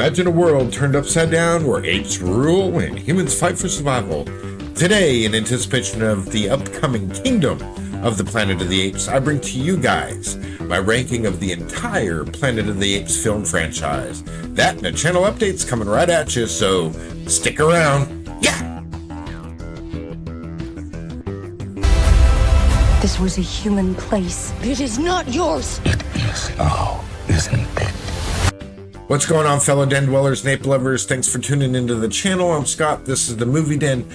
Imagine a world turned upside down where apes rule and humans fight for survival. Today, in anticipation of the upcoming Kingdom of the Planet of the Apes, I bring to you guys my ranking of the entire Planet of the Apes film franchise. That and the channel updates coming right at you, so stick around. Yeah! This was a human place. It is not yours. It is now, isn't it? What's going on, fellow den dwellers and ape lovers? Thanks for tuning into the channel. I'm Scott. This is the Movie Den.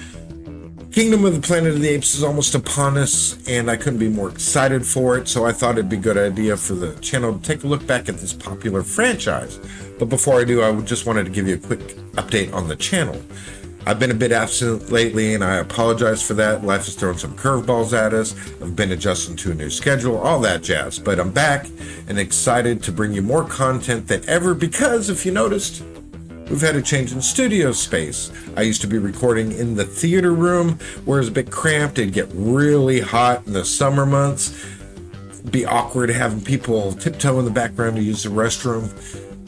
Kingdom of the Planet of the Apes is almost upon us, and I couldn't be more excited for it, so I thought it'd be a good idea for the channel to take a look back at this popular franchise. But before I do, I just wanted to give you a quick update on the channel. I've been a bit absent lately, and I apologize for that. Life has thrown some curveballs at us. I've been adjusting to a new schedule, all that jazz. But I'm back and excited to bring you more content than ever because, if you noticed, we've had a change in studio space. I used to be recording in the theater room, where it's a bit cramped. It'd get really hot in the summer months. It'd be awkward having people tiptoe in the background to use the restroom.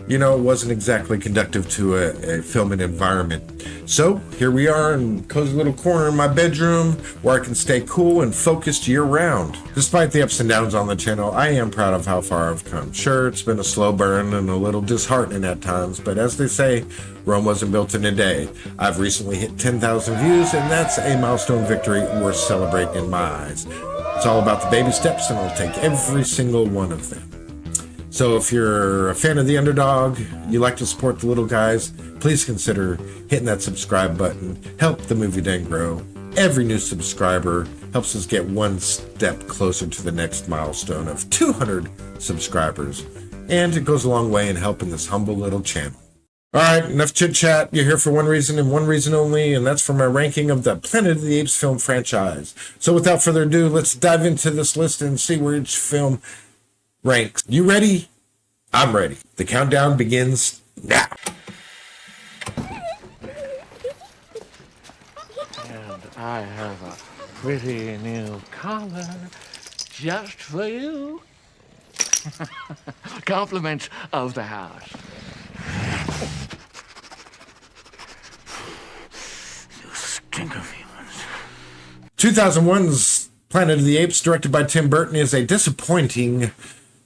You know, it wasn't exactly conducive to a filming environment. So here we are in a cozy little corner in my bedroom where I can stay cool and focused year round. Despite the ups and downs on the channel, I am proud of how far I've come. Sure, it's been a slow burn and a little disheartening at times, but as they say, Rome wasn't built in a day. I've recently hit 10,000 views, and that's a milestone victory worth celebrating in my eyes. It's all about the baby steps, and I'll take every single one of them. So if you're a fan of the underdog, you like to support the little guys, please consider hitting that subscribe button. Help the Movie Den grow. Every new subscriber helps us get one step closer to the next milestone of 200 subscribers. And it goes a long way in helping this humble little channel. All right, enough chit chat. You're here for one reason and one reason only, and that's for my ranking of the Planet of the Apes film franchise. So without further ado, let's dive into this list and see where each film ranks. You ready? I'm ready. The countdown begins now. And I have a pretty new collar just for you. Compliments of the house. You stink of humans. 2001's Planet of the Apes, directed by Tim Burton, is a disappointing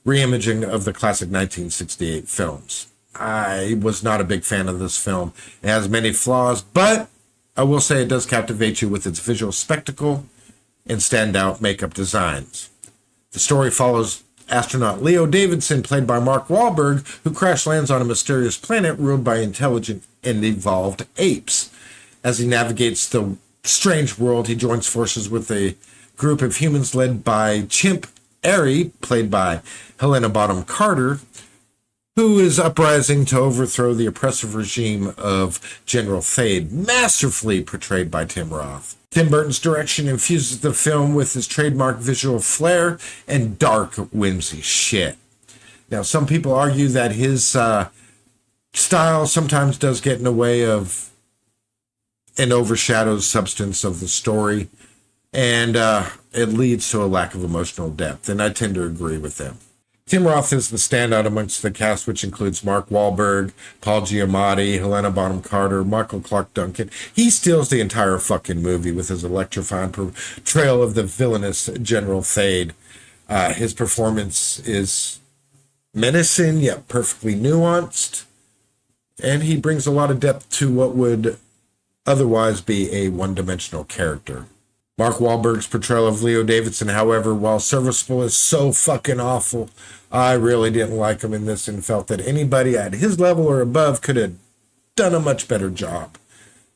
reimaging of the classic 1968 films. I was not a big fan of this film. It has many flaws, but I will say it does captivate you with its visual spectacle and standout makeup designs. The story follows astronaut Leo Davidson, played by Mark Wahlberg, who crash lands on a mysterious planet ruled by intelligent and evolved apes. As he navigates the strange world, he joins forces with a group of humans led by Chimp Airy, played by Helena Bonham Carter, who is uprising to overthrow the oppressive regime of General Thade, masterfully portrayed by Tim Roth. Tim Burton's direction infuses the film with his trademark visual flair and dark, whimsy shit. Now, some people argue that his style sometimes does get in the way of and overshadows substance of the story, and it leads to a lack of emotional depth, and I tend to agree with them. Tim Roth is the standout amongst the cast, which includes Mark Wahlberg, Paul Giamatti, Helena Bonham Carter, Michael Clarke Duncan. He steals the entire fucking movie with his electrifying portrayal of the villainous General Thade. His performance is menacing yet perfectly nuanced, and he brings a lot of depth to what would otherwise be a one-dimensional character. Mark Wahlberg's portrayal of Leo Davidson, however, while serviceable, is so fucking awful. I really didn't like him in this and felt that anybody at his level or above could have done a much better job.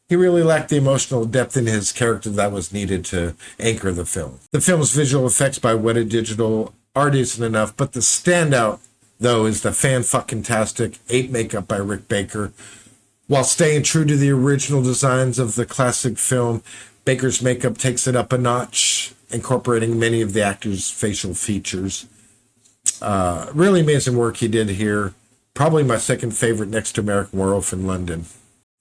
He really lacked the emotional depth in his character that was needed to anchor the film. The film's visual effects by Weta Digital are decent enough, but the standout, though, is the fan-fucking-tastic ape makeup by Rick Baker. While staying true to the original designs of the classic film, Baker's makeup takes it up a notch, incorporating many of the actor's facial features. Really amazing work he did here. Probably my second favorite next to American Werewolf in London.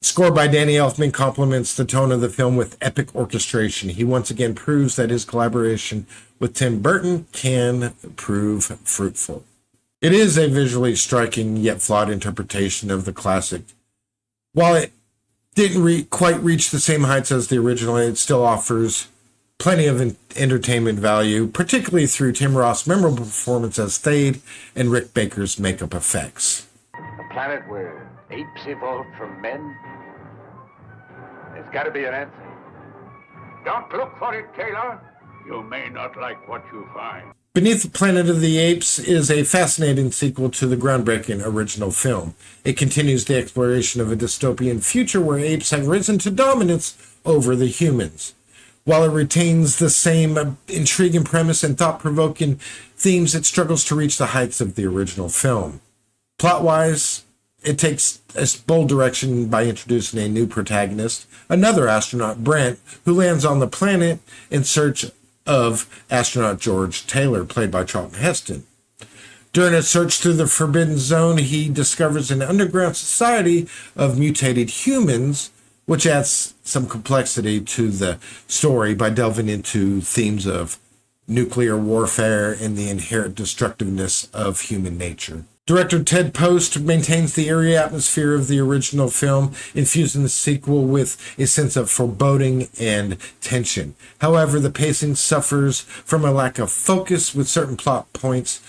Score by Danny Elfman complements the tone of the film with epic orchestration. He once again proves that his collaboration with Tim Burton can prove fruitful. It is a visually striking yet flawed interpretation of the classic. While it didn't quite reach the same heights as the original, it still offers plenty of entertainment value, particularly through Tim Roth's memorable performance as Thade and Rick Baker's makeup effects. A planet where apes evolved from men? There's got to be an answer. Don't look for it, Taylor. You may not like what you find. Beneath the Planet of the Apes is a fascinating sequel to the groundbreaking original film. It continues the exploration of a dystopian future where apes have risen to dominance over the humans. While it retains the same intriguing premise and thought-provoking themes, it struggles to reach the heights of the original film. Plot-wise, it takes a bold direction by introducing a new protagonist, another astronaut, Brent, who lands on the planet in search of astronaut George Taylor, played by Charlton Heston. During a search through the Forbidden Zone, he discovers an underground society of mutated humans, which adds some complexity to the story by delving into themes of nuclear warfare and the inherent destructiveness of human nature. Director Ted Post maintains the eerie atmosphere of the original film, infusing the sequel with a sense of foreboding and tension. However, the pacing suffers from a lack of focus, with certain plot points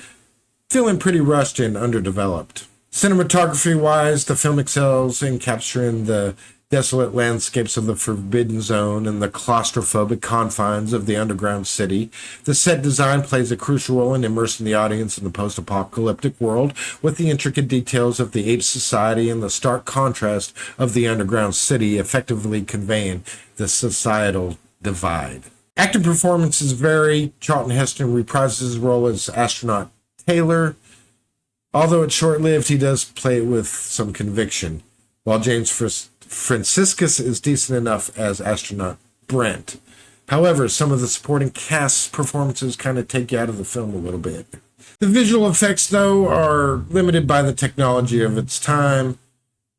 feeling pretty rushed and underdeveloped. Cinematography-wise, the film excels in capturing the desolate landscapes of the Forbidden Zone and the claustrophobic confines of the underground city. The set design plays a crucial role in immersing the audience in the post-apocalyptic world, with the intricate details of the ape society and the stark contrast of the underground city effectively conveying the societal divide. Acting performances vary. Charlton Heston reprises his role as astronaut Taylor. Although it's short-lived, he does play it with some conviction, while James Franciscus is decent enough as astronaut Brent. However, some of the supporting cast performances kind of take you out of the film a little bit. The visual effects, though, are limited by the technology of its time.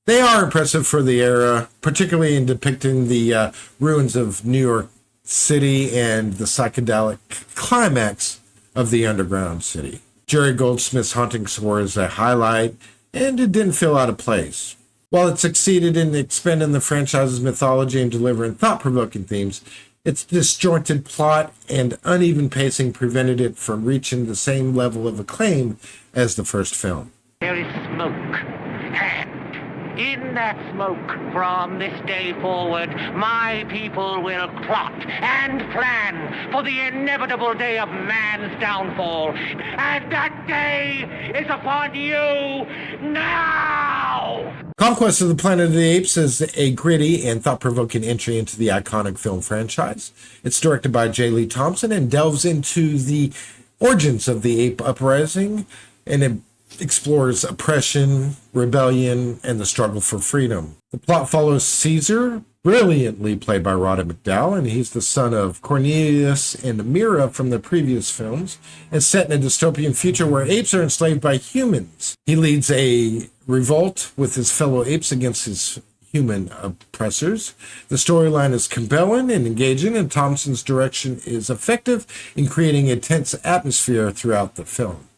They are impressive for the era, particularly in depicting the ruins of New York City and the psychedelic climax of the underground city. Jerry Goldsmith's haunting score is a highlight, and it didn't feel out of place. While it succeeded in expanding the franchise's mythology and delivering thought-provoking themes, its disjointed plot and uneven pacing prevented it from reaching the same level of acclaim as the first film. There is smoke, and in that smoke, from this day forward, my people will plot and plan for the inevitable day of man's downfall. And that day is upon you now! Conquest of the Planet of the Apes is a gritty and thought-provoking entry into the iconic film franchise. It's directed by J. Lee Thompson and delves into the origins of the ape uprising, and it explores oppression, rebellion, and the struggle for freedom. The plot follows Caesar, brilliantly played by Roddy McDowall, and he's the son of Cornelius and Mira from the previous films, and set in a dystopian future where apes are enslaved by humans. He leads a revolt with his fellow apes against his human oppressors. The storyline is compelling and engaging, and Thompson's direction is effective in creating a tense atmosphere throughout the film.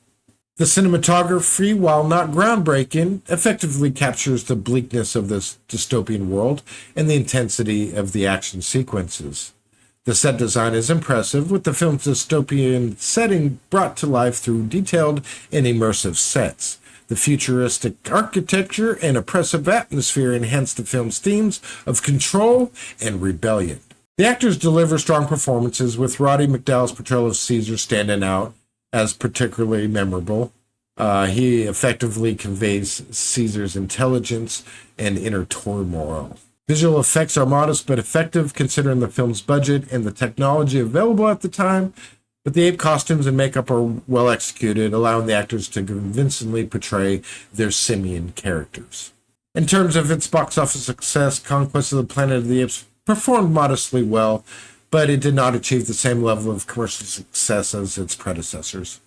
The cinematography, while not groundbreaking, effectively captures the bleakness of this dystopian world and the intensity of the action sequences. The set design is impressive, with the film's dystopian setting brought to life through detailed and immersive sets. The futuristic architecture and oppressive atmosphere enhance the film's themes of control and rebellion. The actors deliver strong performances, with Roddy McDowall's portrayal of Caesar standing out as particularly memorable. He effectively conveys Caesar's intelligence and inner turmoil. Visual effects are modest but effective considering the film's budget and the technology available at the time, but the ape costumes and makeup are well executed, allowing the actors to convincingly portray their simian characters. In terms of its box office success, Conquest of the Planet of the Apes performed modestly well, but it did not achieve the same level of commercial success as its predecessors.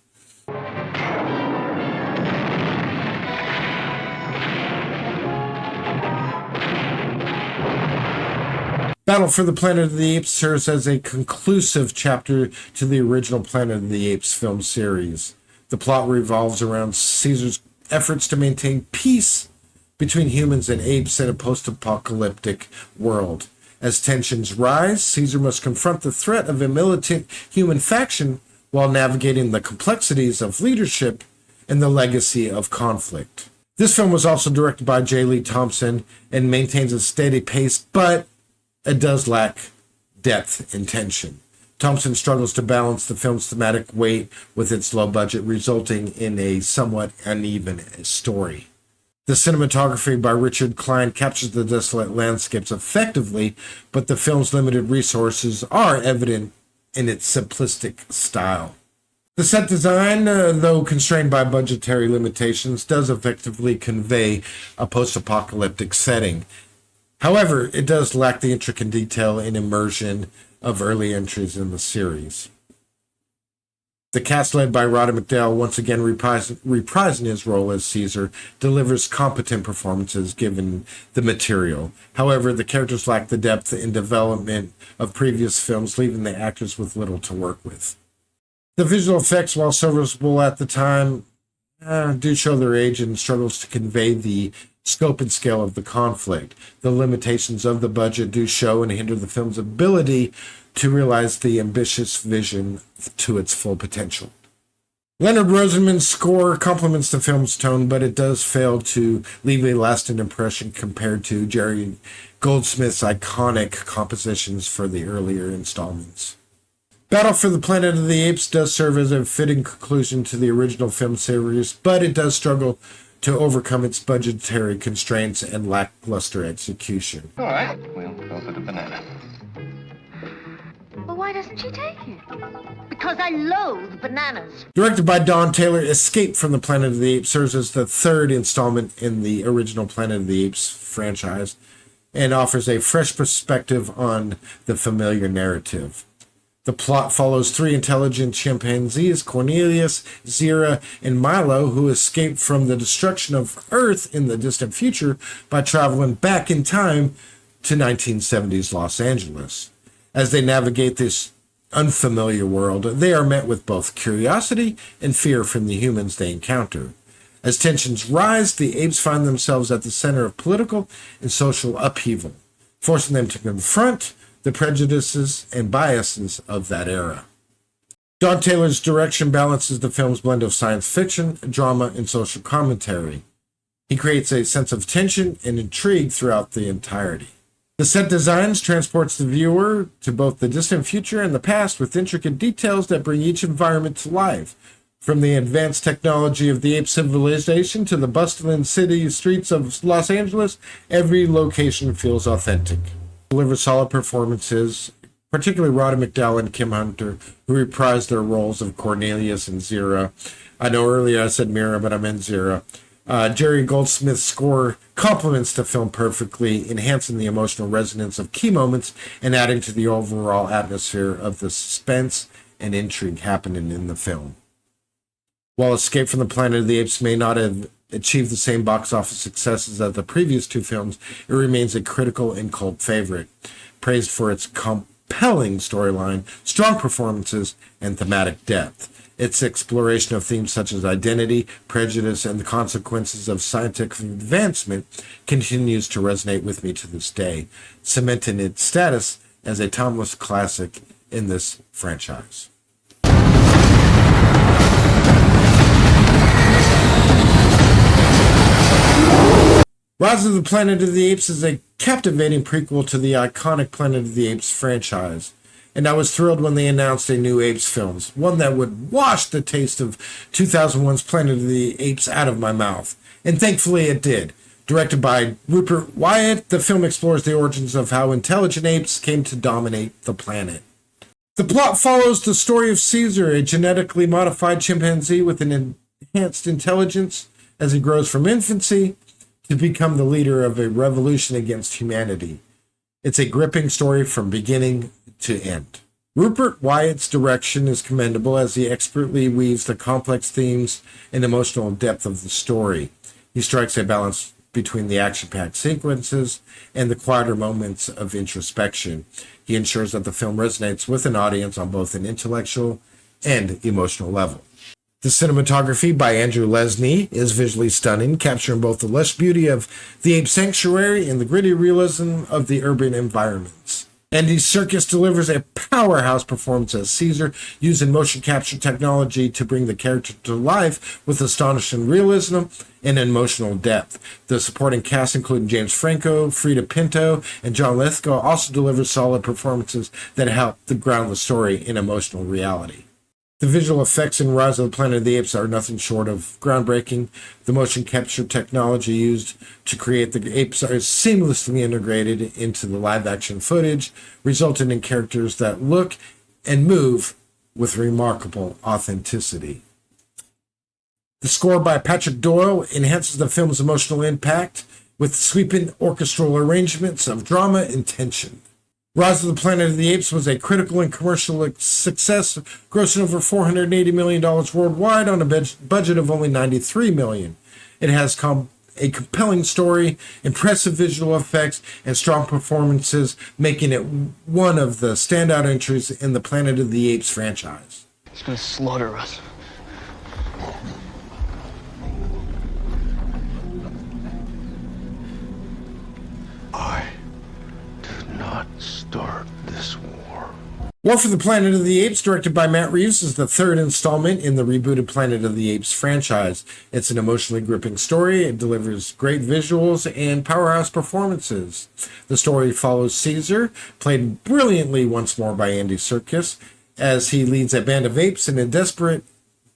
Battle for the Planet of the Apes serves as a conclusive chapter to the original Planet of the Apes film series. The plot revolves around Caesar's efforts to maintain peace between humans and apes in a post-apocalyptic world. As tensions rise, Caesar must confront the threat of a militant human faction while navigating the complexities of leadership and the legacy of conflict. This film was also directed by J. Lee Thompson and maintains a steady pace, but it does lack depth and tension. Thompson struggles to balance the film's thematic weight with its low budget, resulting in a somewhat uneven story. The cinematography by Richard Klein captures the desolate landscapes effectively, but the film's limited resources are evident in its simplistic style. The set design, though constrained by budgetary limitations, does effectively convey a post-apocalyptic setting. However, it does lack the intricate detail and immersion of early entries in the series. The cast, led by Roddy McDowall, once again reprising his role as Caesar, delivers competent performances given the material. However, the characters lack the depth and development of previous films, leaving the actors with little to work with. The visual effects, while serviceable at the time, do show their age and struggles to convey the scope and scale of the conflict. The limitations of the budget do show and hinder the film's ability to realize the ambitious vision to its full potential. Leonard Rosenman's score complements the film's tone, but it does fail to leave a lasting impression compared to Jerry Goldsmith's iconic compositions for the earlier installments. Battle for the Planet of the Apes does serve as a fitting conclusion to the original film series, but it does struggle to overcome its budgetary constraints and lackluster execution. All right, we'll go for the banana. Well, why doesn't she take it? Because I loathe bananas. Directed by Don Taylor, Escape from the Planet of the Apes serves as the third installment in the original Planet of the Apes franchise and offers a fresh perspective on the familiar narrative. The plot follows three intelligent chimpanzees, Cornelius, Zira, and Milo, who escape from the destruction of Earth in the distant future by traveling back in time to 1970s Los Angeles. As they navigate this unfamiliar world, they are met with both curiosity and fear from the humans they encounter. As tensions rise, the apes find themselves at the center of political and social upheaval, forcing them to confront the prejudices and biases of that era. Don Taylor's direction balances the film's blend of science fiction, drama, and social commentary. He creates a sense of tension and intrigue throughout the entirety. The set designs transports the viewer to both the distant future and the past with intricate details that bring each environment to life. From the advanced technology of the ape civilization to the bustling city streets of Los Angeles, every location feels authentic. Deliver solid performances, particularly Roddy McDowall and Kim Hunter, who reprised their roles of Cornelius and Zira. I know earlier I said Mira, but I meant Zira. Jerry Goldsmith's score complements the film perfectly, enhancing the emotional resonance of key moments and adding to the overall atmosphere of the suspense and intrigue happening in the film. While Escape from the Planet of the Apes may not have achieved the same box office successes as the previous two films, it remains a critical and cult favorite, praised for its compelling storyline, strong performances, and thematic depth. Its exploration of themes such as identity, prejudice, and the consequences of scientific advancement continues to resonate with me to this day, cementing its status as a timeless classic in this franchise. Rise of the Planet of the Apes is a captivating prequel to the iconic Planet of the Apes franchise, and I was thrilled when they announced a new Apes films, one that would wash the taste of 2001's Planet of the Apes out of my mouth, and thankfully it did. Directed by Rupert Wyatt, the film explores the origins of how intelligent apes came to dominate the planet. The plot follows the story of Caesar, a genetically modified chimpanzee with an enhanced intelligence as he grows from infancy to become the leader of a revolution against humanity. It's a gripping story from beginning to end. Rupert Wyatt's direction is commendable as he expertly weaves the complex themes and emotional depth of the story. He strikes a balance between the action-packed sequences and the quieter moments of introspection. He ensures that the film resonates with an audience on both an intellectual and emotional level. The cinematography by Andrew Lesnie is visually stunning, capturing both the lush beauty of the ape sanctuary and the gritty realism of the urban environments. Andy Serkis delivers a powerhouse performance as Caesar, using motion capture technology to bring the character to life with astonishing realism and emotional depth. The supporting cast, including James Franco, Frida Pinto, and John Lithgow, also deliver solid performances that help to ground the story in emotional reality. The visual effects in Rise of the Planet of the Apes are nothing short of groundbreaking. The motion capture technology used to create the apes are seamlessly integrated into the live-action footage, resulting in characters that look and move with remarkable authenticity. The score by Patrick Doyle enhances the film's emotional impact with sweeping orchestral arrangements of drama and tension. Rise of the Planet of the Apes was a critical and commercial success, grossing over $480 million worldwide on a budget of only $93 million. It has a compelling story, impressive visual effects, and strong performances, making it one of the standout entries in the Planet of the Apes franchise. He's gonna slaughter us. I did not start this war. War for the Planet of the Apes, directed by Matt Reeves, is the third installment in the rebooted Planet of the Apes franchise. It's an emotionally gripping story. It delivers great visuals and powerhouse performances. The story follows Caesar, played brilliantly once more by Andy Serkis, as he leads a band of apes in a desperate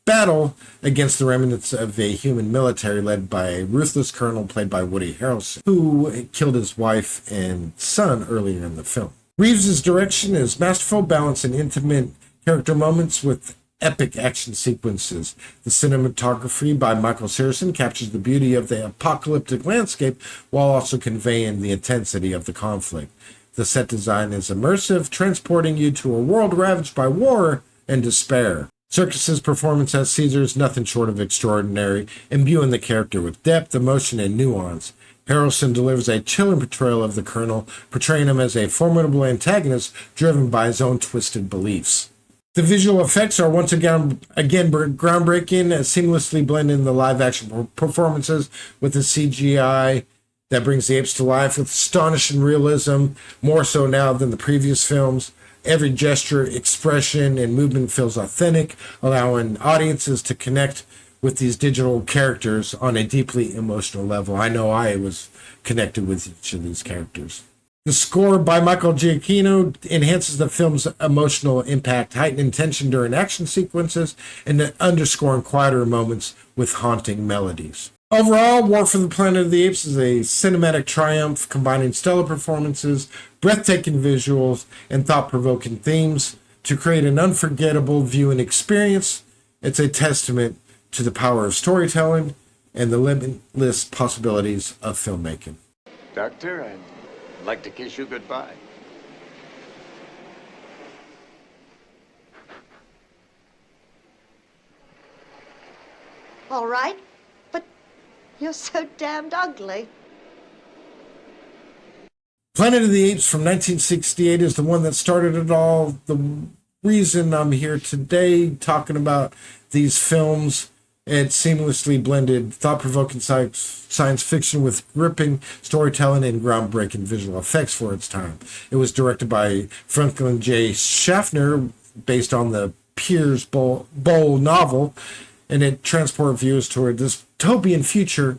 battle against the remnants of a human military led by a ruthless colonel played by Woody Harrelson, who killed his wife and son earlier in the film. Reeves' direction is masterful, balancing intimate character moments with epic action sequences. The cinematography by Michael Saracen captures the beauty of the apocalyptic landscape while also conveying the intensity of the conflict. The set design is immersive, transporting you to a world ravaged by war and despair. Serkis's performance as Caesar is nothing short of extraordinary, imbuing the character with depth, emotion, and nuance. Harrelson delivers a chilling portrayal of the Colonel, portraying him as a formidable antagonist driven by his own twisted beliefs. The visual effects are once again groundbreaking, seamlessly blending the live-action performances with the CGI that brings the apes to life with astonishing realism, more so now than the previous films. Every gesture, expression, and movement feels authentic, allowing audiences to connect with these digital characters on a deeply emotional level. I know I was connected with each of these characters. The score by Michael Giacchino enhances the film's emotional impact, heightening tension during action sequences and underscoring quieter moments with haunting melodies. Overall, War for the Planet of the Apes is a cinematic triumph, combining stellar performances, breathtaking visuals, and thought-provoking themes to create an unforgettable viewing experience. It's a testament to the power of storytelling and the limitless possibilities of filmmaking. Doctor, I'd like to kiss you goodbye. All right, but you're so damned ugly. Planet of the Apes from 1968 is the one that started it all. The reason I'm here today talking about these films, it seamlessly blended thought-provoking science fiction with gripping storytelling and groundbreaking visual effects for its time. It was directed by Franklin J. Schaffner, based on the Piers Bowl novel, and it transported viewers toward a dystopian future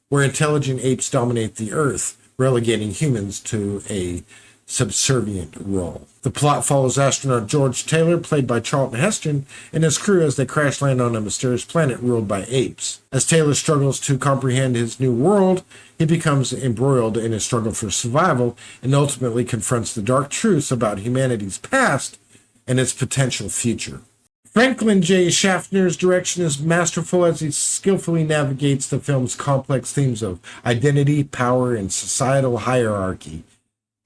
where intelligent apes dominate the Earth, relegating humans to a subservient role. The plot follows astronaut George Taylor, played by Charlton Heston, and his crew as they crash land on a mysterious planet ruled by apes. As Taylor struggles to comprehend his new world, he becomes embroiled in a struggle for survival and ultimately confronts the dark truths about humanity's past and its potential future. Franklin J. Schaffner's direction is masterful as he skillfully navigates the film's complex themes of identity, power, and societal hierarchy.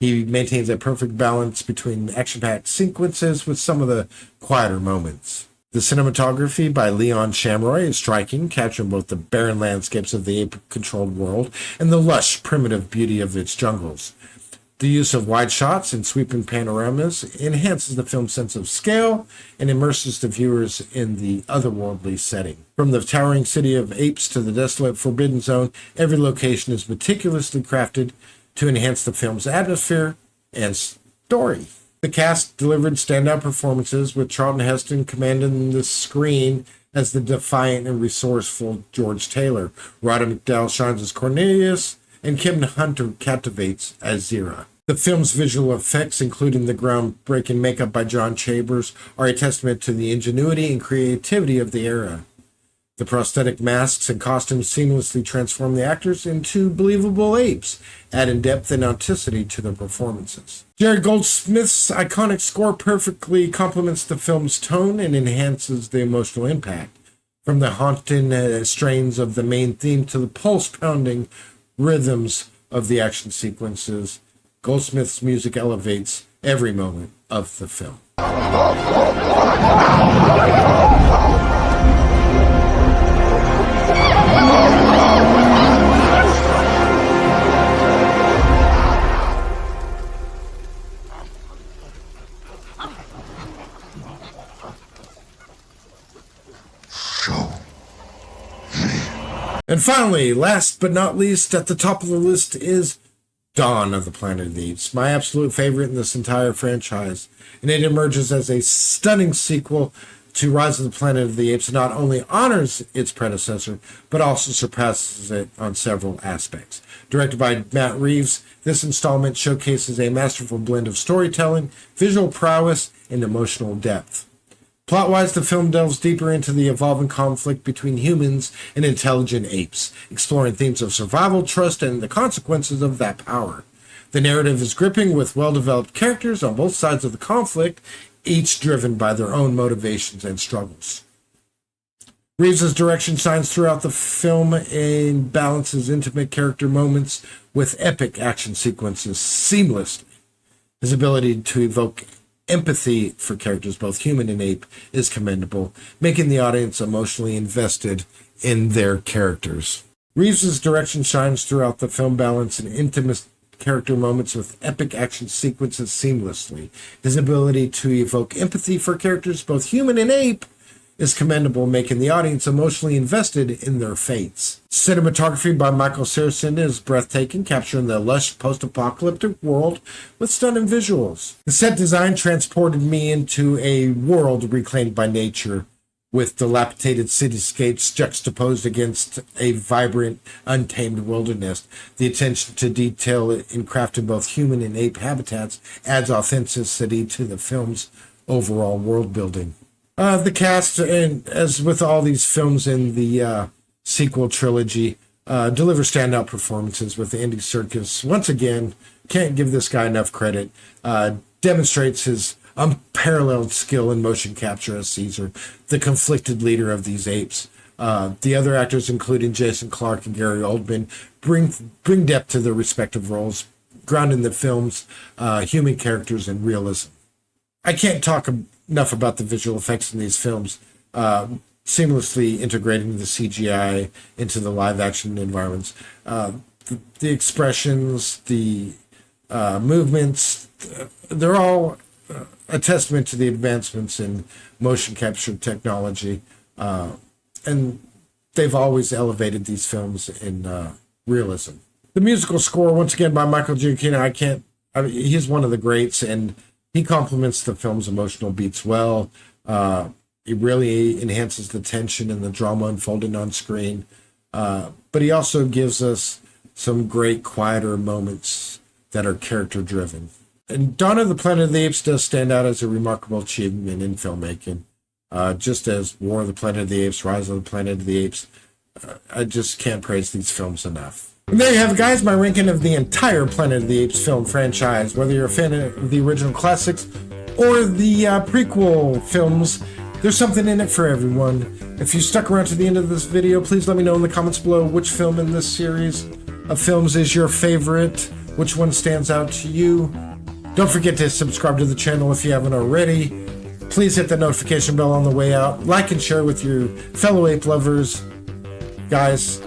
He maintains a perfect balance between action-packed sequences with some of the quieter moments. The cinematography by Leon Shamroy is striking, capturing both the barren landscapes of the ape-controlled world and the lush, primitive beauty of its jungles. The use of wide shots and sweeping panoramas enhances the film's sense of scale and immerses the viewers in the otherworldly setting. From the towering city of Apes to the desolate Forbidden Zone, every location is meticulously crafted to enhance the film's atmosphere and story. The cast delivered standout performances, with Charlton Heston commanding the screen as the defiant and resourceful George Taylor. Roddy McDowall shines as Cornelius, and Kim Hunter captivates as Zira. The film's visual effects, including the groundbreaking makeup by John Chambers, are a testament to the ingenuity and creativity of the era. The prosthetic masks and costumes seamlessly transform the actors into believable apes, adding depth and authenticity to their performances. Jerry Goldsmith's iconic score perfectly complements the film's tone and enhances the emotional impact. From the haunting strains of the main theme to the pulse-pounding rhythms of the action sequences, Goldsmith's music elevates every moment of the film. And finally, last but not least, at the top of the list is Dawn of the Planet of the Apes, my absolute favorite in this entire franchise. And it emerges as a stunning sequel to Rise of the Planet of the Apes, not only honors its predecessor, but also surpasses it on several aspects. Directed by Matt Reeves, this installment showcases a masterful blend of storytelling, visual prowess, and emotional depth. Plot-wise, the film delves deeper into the evolving conflict between humans and intelligent apes, exploring themes of survival, trust, and the consequences of that power. The narrative is gripping, with well-developed characters on both sides of the conflict, each driven by their own motivations and struggles. Reeves' direction shines throughout the film and balances intimate character moments with epic action sequences seamlessly. His ability to evoke empathy for characters, both human and ape, is commendable, making the audience emotionally invested in their characters. Reeves' direction shines throughout the film, balancing intimate character moments with epic action sequences seamlessly. His ability to evoke empathy for characters, both human and ape, is commendable, making the audience emotionally invested in their fates. Cinematography by Michael Saracen is breathtaking, capturing the lush post-apocalyptic world with stunning visuals. The set design transported me into a world reclaimed by nature, with dilapidated cityscapes juxtaposed against a vibrant, untamed wilderness. The attention to detail in crafting both human and ape habitats adds authenticity to the film's overall world building. The cast, and as with all these films in the sequel trilogy, deliver standout performances, with Andy Serkis, once again, can't give this guy enough credit, demonstrates his unparalleled skill in motion capture as Caesar, the conflicted leader of these apes. The other actors, including Jason Clarke and Gary Oldman, bring depth to their respective roles, grounding the film's human characters in realism. I can't talk enough about the visual effects in these films, seamlessly integrating the CGI into the live-action environments. The expressions, the movements, they're all a testament to the advancements in motion capture technology, and they've always elevated these films in realism. The musical score, once again by Michael Giacchino, he's one of the greats, and he complements the film's emotional beats well. He really enhances the tension and the drama unfolding on screen, but he also gives us some great quieter moments that are character-driven. And Dawn of the Planet of the Apes does stand out as a remarkable achievement in filmmaking. Just as War of the Planet of the Apes, Rise of the Planet of the Apes, I just can't praise these films enough. And there you have it, guys, my ranking of the entire Planet of the Apes film franchise. Whether you're a fan of the original classics or the prequel films, there's something in it for everyone. If you stuck around to the end of this video, please let me know in the comments below which film in this series of films is your favorite, which one stands out to you. Don't forget to subscribe to the channel if you haven't already. Please hit the notification bell on the way out. Like and share with your fellow ape lovers. Guys,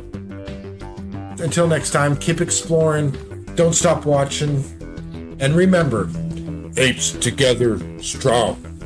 until next time, keep exploring. Don't stop watching. And remember, apes together strong.